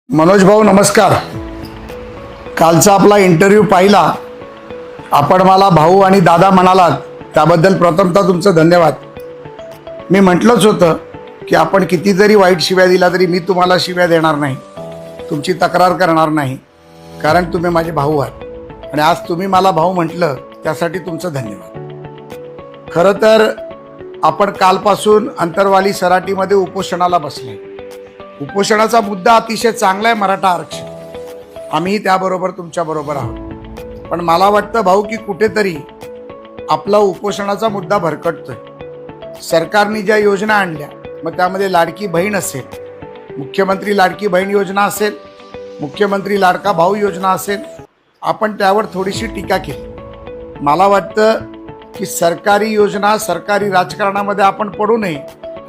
मनोज भाऊ नमस्कार. कालचा आपला इंटरव्ह्यू पाहिला. आपण मला भाऊ आणि दादा म्हणालात त्याबद्दल प्रथमतः तुमचं धन्यवाद. मी म्हटलंच होतं की आपण कितीतरी वाईट शिव्या दिला तरी मी तुम्हाला शिव्या देणार नाही, तुमची तक्रार करणार नाही, कारण तुम्ही माझे भाऊ आहात आणि आज तुम्ही मला भाऊ म्हटलं त्यासाठी तुमचं धन्यवाद. खरं तर आपण कालपासून अंतरवाली सराटीमध्ये उपोषणाला बसले. उपोषणाचा मुद्दा अतिशय चांगला आहे, मराठा आरक्षण. आम्ही त्याबरोबर तुमच्याबरोबर आहोत. पण मला वाटतं भाऊ की कुठेतरी आपला उपोषणाचा मुद्दा भरकटतोय. सरकारने ज्या योजना आणल्या, मग त्यामध्ये लाडकी बहीण असेल, मुख्यमंत्री लाडकी बहीण योजना असेल, मुख्यमंत्री लाडका भाऊ योजना असेल, आपण त्यावर थोडीशी टीका केली. मला वाटतं की सरकारी योजना सरकारी राजकारणामध्ये आपण पडू नये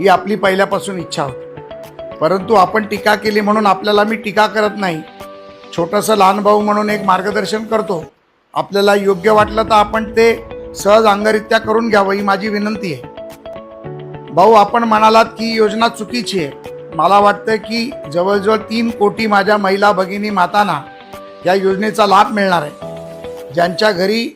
ही आपली पहिल्यापासून इच्छा होती. परंतु आपण टीका केली म्हणून आपल्याला मी टीका करत नाही, छोटंसं लहान भाऊ म्हणून एक मार्गदर्शन करतो. आपल्याला योग्य वाटलं तर आपण ते सहज अंगरित्या करून घ्यावं ही माझी विनंती आहे. भाऊ आपण म्हणालात की योजना चुकीची आहे. मला वाटतं की जवळजवळ 3 कोटी माझ्या महिला भगिनी मातांना या योजनेचा लाभ मिळणार आहे. ज्यांच्या घरी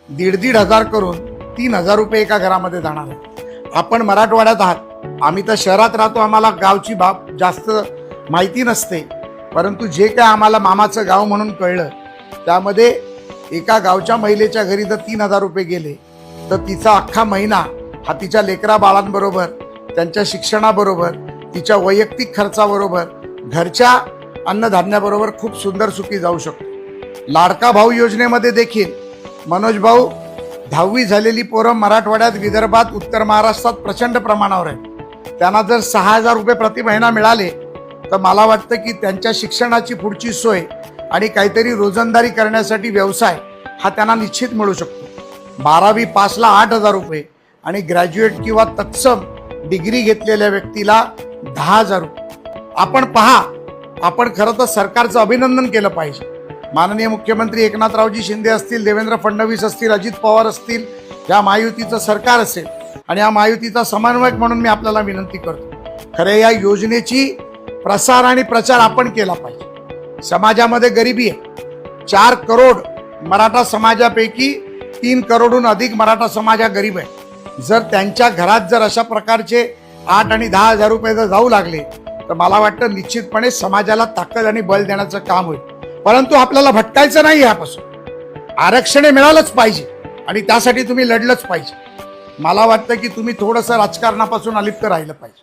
1,500 हजार करून 3,000 रुपये एका घरामध्ये जाणार आहे. आपण मराठवाड्यात आहात, आम्ही तर शहरात राहतो, आम्हाला गावची बाब जास्त माहिती नसते. परंतु जे काय आम्हाला मामाचं गाव म्हणून कळलं त्यामध्ये एका गावच्या महिलेच्या घरी जर 3,000 रुपये गेले तर तिचा अख्खा महिना हा तिच्या लेकरा बाळांबरोबर, त्यांच्या शिक्षणाबरोबर, तिच्या वैयक्तिक खर्चाबरोबर, घरच्या अन्नधान्याबरोबर खूप सुंदर सुखी जाऊ शकतो. लाडका भाऊ योजनेमध्ये देखील मनोज भाऊ 10वी झालेली पोरं मराठवाड्यात, विदर्भात, उत्तर महाराष्ट्रात प्रचंड प्रमाणावर आहे. त्यांना जर 6,000 रुपये प्रति महिना मिळाले तर मला वाटतं की त्यांच्या शिक्षणाची पुढची सोय आणि काहीतरी रोजंदारी करण्यासाठी व्यवसाय हा त्यांना निश्चित मिळू शकतो. 12वी पासला 8,000 रुपये आणि ग्रॅज्युएट किंवा तत्सम डिग्री घेतलेल्या व्यक्तीला 10,000 रुपये. आपण पहा, आपण खरं तर सरकारचं अभिनंदन केलं पाहिजे. माननीय मुख्यमंत्री एकनाथरावजी शिंदे असतील, देवेंद्र फडणवीस असतील, अजित पवार असतील, या महायुतीचं सरकार असेल आणि या महायुतीचा समन्वयक म्हणून मी आपल्याला विनंती करतो, खरे या योजनेची प्रसार आणि प्रचार आपण केला पाहिजे. समाजामध्ये गरिबी आहे. 4 करोड मराठा समाजापैकी 3 करोडहून अधिक मराठा समाज हा गरीब आहे. जर त्यांच्या घरात जर अशा प्रकारचे 8 आणि 10,000 रुपये जर जाऊ लागले तर मला वाटतं निश्चितपणे समाजाला ताकद आणि बल देण्याचं काम होईल. परंतु आपल्याला भटकायचं नाही. यापासून आरक्षण मिळालंच पाहिजे आणि त्यासाठी तुम्ही लढलंच पाहिजे. मला वाटतं की तुम्ही थोडंसं राजकारणापासून अलिप्त राहिलं पाहिजे.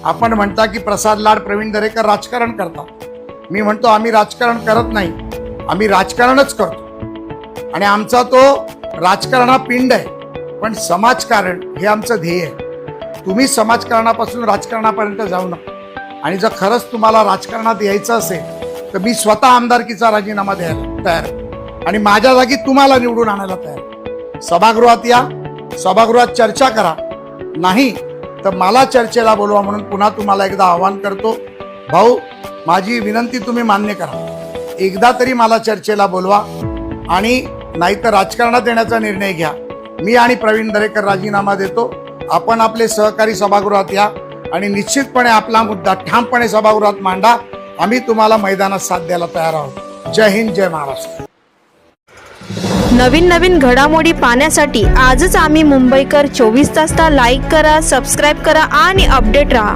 आपण म्हणता की प्रसाद लाड, प्रवीण दरेकर राजकारण करतात. मी म्हणतो आम्ही राजकारण करत नाही, आम्ही राजकारणच करतो आणि आमचा तो राजकारण हा पिंड आहे, पण समाजकारण हे आमचं ध्येय आहे. तुम्ही समाजकारणापासून राजकारणापर्यंत जाऊ नका. आणि जर खरंच तुम्हाला राजकारणात यायचं असेल तर मी स्वतः आमदारकीचा राजीनामा द्यायला तयार आहे आणि माझ्या जागी तुम्हाला निवडून आणायला तयार आहे. सभागृहात या, सभागृहात चर्चा करा, नाही तर मला चर्चेला बोलवा म्हणून पुन्हा तुम्हाला एकदा आवाहन करतो. भाऊ, माझी विनंती तुम्ही मान्य करा. एकदा तरी मला चर्चेला बोलवा आणि नाहीतर राजकारणात येण्याचा निर्णय घ्या. मी आणि प्रवीण दरेकर राजीनामा देतो. आपण आपले सहकारी सभागृहात या आणि निश्चितपणे आपला मुद्दा ठामपणे सभागृहात मांडा. आम्ही तुम्हाला मैदानात साथ द्यायला तयार आहोत. जय हिंद, जय महाराष्ट्र. नवीन घडामोडी पाहण्यासाठी आजच आम्ही मुंबईकर 24 तासला लाईक करा, सबस्क्राईब करा आणि अपडेट रहा.